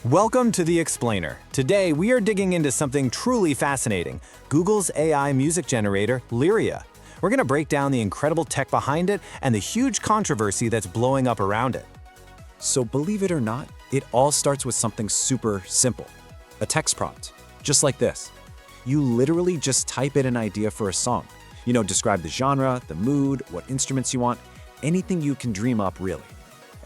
Welcome to The Explainer. Today, we are digging into something truly fascinating, Google's AI music generator, Lyria. We're going to break down the incredible tech behind it and the huge controversy that's blowing up around it. So believe it or not, it all starts with something super simple. A text prompt, just like this. You literally just type in an idea for a song. Describe the genre, the mood, what instruments you want, anything you can dream up really.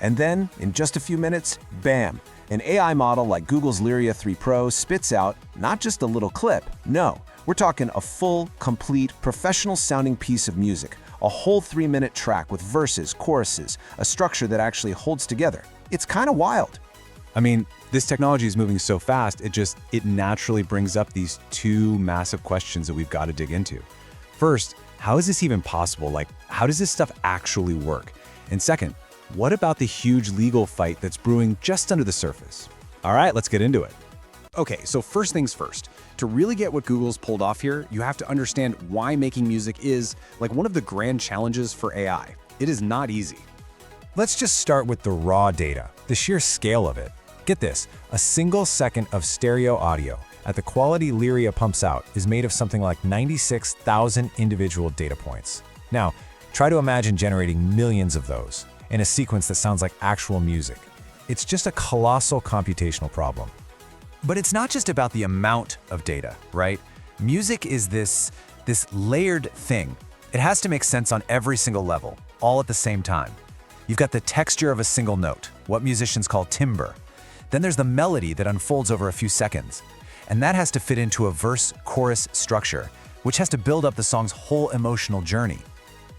And then, in just a few minutes, bam! An AI model like Google's Lyria 3 Pro spits out not just a little clip, no, we're talking a full, complete, professional-sounding piece of music, a whole 3-minute track with verses, choruses, a structure that actually holds together. It's kind of wild. I mean, this technology is moving so fast, it naturally brings up these two massive questions that we've got to dig into. First, how is this even possible? How does this stuff actually work? And second, what about the huge legal fight that's brewing just under the surface? All right, let's get into it. Okay, so first things first. To really get what Google's pulled off here, you have to understand why making music is one of the grand challenges for AI. It is not easy. Let's just start with the raw data, the sheer scale of it. Get this, a single second of stereo audio at the quality Lyria pumps out is made of something like 96,000 individual data points. Now, try to imagine generating millions of those in a sequence that sounds like actual music. It's just a colossal computational problem. But it's not just about the amount of data, right? Music is this layered thing. It has to make sense on every single level, all at the same time. You've got the texture of a single note, what musicians call timbre. Then there's the melody that unfolds over a few seconds. And that has to fit into a verse-chorus structure, which has to build up the song's whole emotional journey.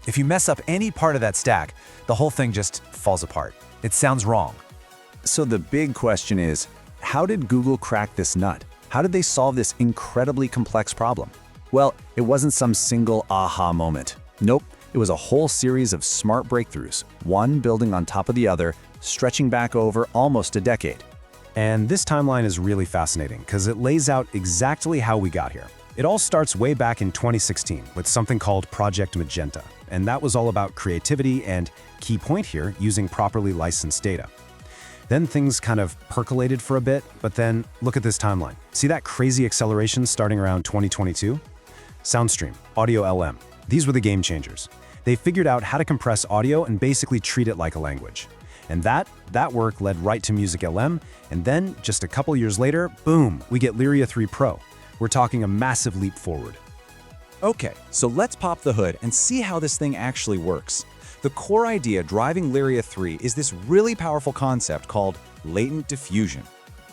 If you mess up any part of that stack, the whole thing just falls apart. It sounds wrong. So the big question is, how did Google crack this nut? How did they solve this incredibly complex problem? Well, it wasn't some single aha moment. Nope, it was a whole series of smart breakthroughs, one building on top of the other, stretching back over almost a decade. And this timeline is really fascinating because it lays out exactly how we got here. It all starts way back in 2016 with something called Project Magenta, and that was all about creativity and, key point here, using properly licensed data. Then things kind of percolated for a bit, but then look at this timeline. See that crazy acceleration starting around 2022? SoundStream, AudioLM, these were the game changers. They figured out how to compress audio and basically treat it like a language. And that work led right to MusicLM, and then, just a couple years later, boom, we get Lyria 3 Pro. We're talking a massive leap forward. Okay, so let's pop the hood and see how this thing actually works. The core idea driving Lyria 3 is this really powerful concept called latent diffusion.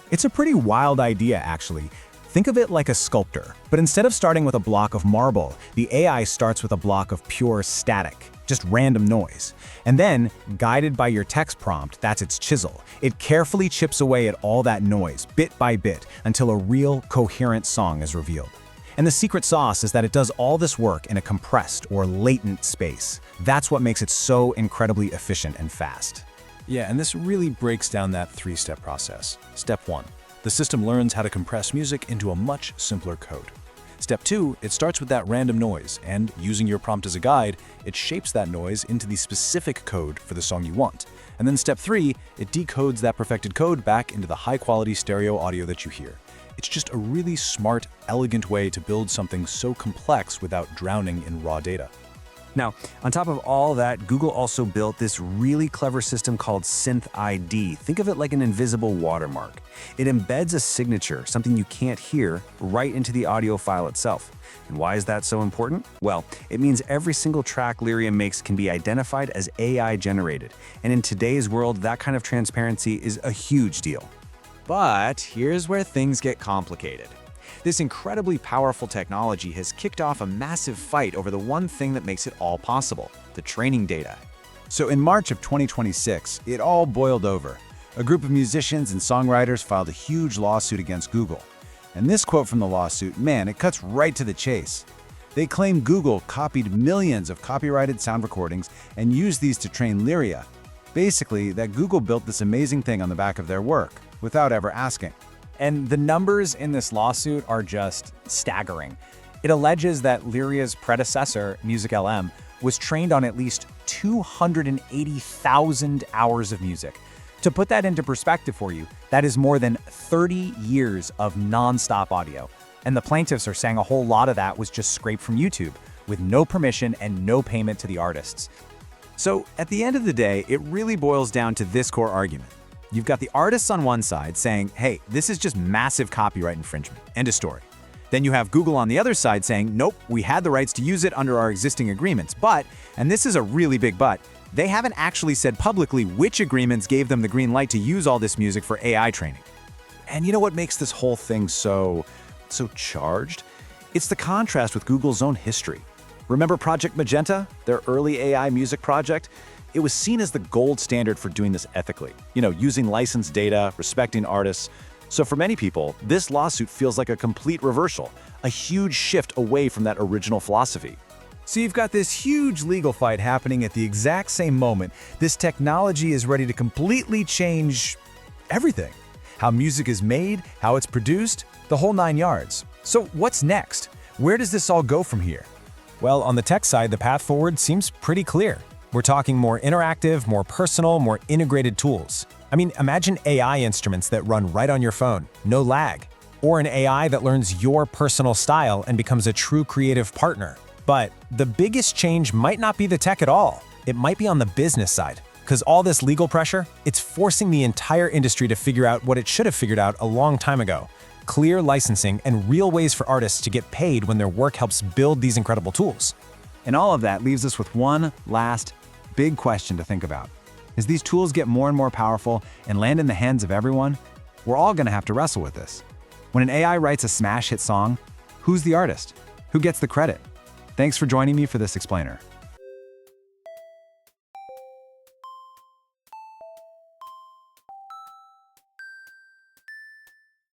It's a pretty wild idea, actually. Think of it like a sculptor, but instead of starting with a block of marble, the AI starts with a block of pure static, just random noise. And then, guided by your text prompt, that's its chisel, it carefully chips away at all that noise, bit by bit, until a real, coherent song is revealed. And the secret sauce is that it does all this work in a compressed or latent space. That's what makes it so incredibly efficient and fast. Yeah, and this really breaks down that three-step process. Step 1. The system learns how to compress music into a much simpler code. Step 2, it starts with that random noise, and using your prompt as a guide, it shapes that noise into the specific code for the song you want. And then step 3, it decodes that perfected code back into the high-quality stereo audio that you hear. It's just a really smart, elegant way to build something so complex without drowning in raw data. Now, on top of all that, Google also built this really clever system called Synth ID. Think of it like an invisible watermark. It embeds a signature, something you can't hear, right into the audio file itself. And why is that so important? Well, it means every single track Lyria makes can be identified as AI generated. And in today's world, that kind of transparency is a huge deal. But here's where things get complicated. This incredibly powerful technology has kicked off a massive fight over the one thing that makes it all possible, the training data. So in March of 2026, it all boiled over. A group of musicians and songwriters filed a huge lawsuit against Google. And this quote from the lawsuit, man, it cuts right to the chase. They claim Google copied millions of copyrighted sound recordings and used these to train Lyria. Basically, that Google built this amazing thing on the back of their work, without ever asking. And the numbers in this lawsuit are just staggering. It alleges that Lyria's predecessor, MusicLM, was trained on at least 280,000 hours of music. To put that into perspective for you, that is more than 30 years of non-stop audio. And the plaintiffs are saying a whole lot of that was just scraped from YouTube, with no permission and no payment to the artists. So at the end of the day, it really boils down to this core argument. You've got the artists on one side saying, hey, this is just massive copyright infringement, end of story. Then you have Google on the other side saying, nope, we had the rights to use it under our existing agreements, but, and this is a really big but, they haven't actually said publicly which agreements gave them the green light to use all this music for AI training. And you know what makes this whole thing so charged? It's the contrast with Google's own history. Remember Project Magenta, their early AI music project? It was seen as the gold standard for doing this ethically, using licensed data, respecting artists. So for many people, this lawsuit feels like a complete reversal, a huge shift away from that original philosophy. So you've got this huge legal fight happening at the exact same moment. This technology is ready to completely change everything. How music is made, how it's produced, the whole 9 yards. So what's next? Where does this all go from here? Well, on the tech side, the path forward seems pretty clear. We're talking more interactive, more personal, more integrated tools. I mean, imagine AI instruments that run right on your phone, no lag. Or an AI that learns your personal style and becomes a true creative partner. But the biggest change might not be the tech at all. It might be on the business side. Because all this legal pressure, it's forcing the entire industry to figure out what it should have figured out a long time ago. Clear licensing and real ways for artists to get paid when their work helps build these incredible tools. And all of that leaves us with one last big question to think about. As these tools get more and more powerful and land in the hands of everyone, we're all going to have to wrestle with this. When an AI writes a smash hit song, who's the artist? Who gets the credit? Thanks for joining me for this explainer.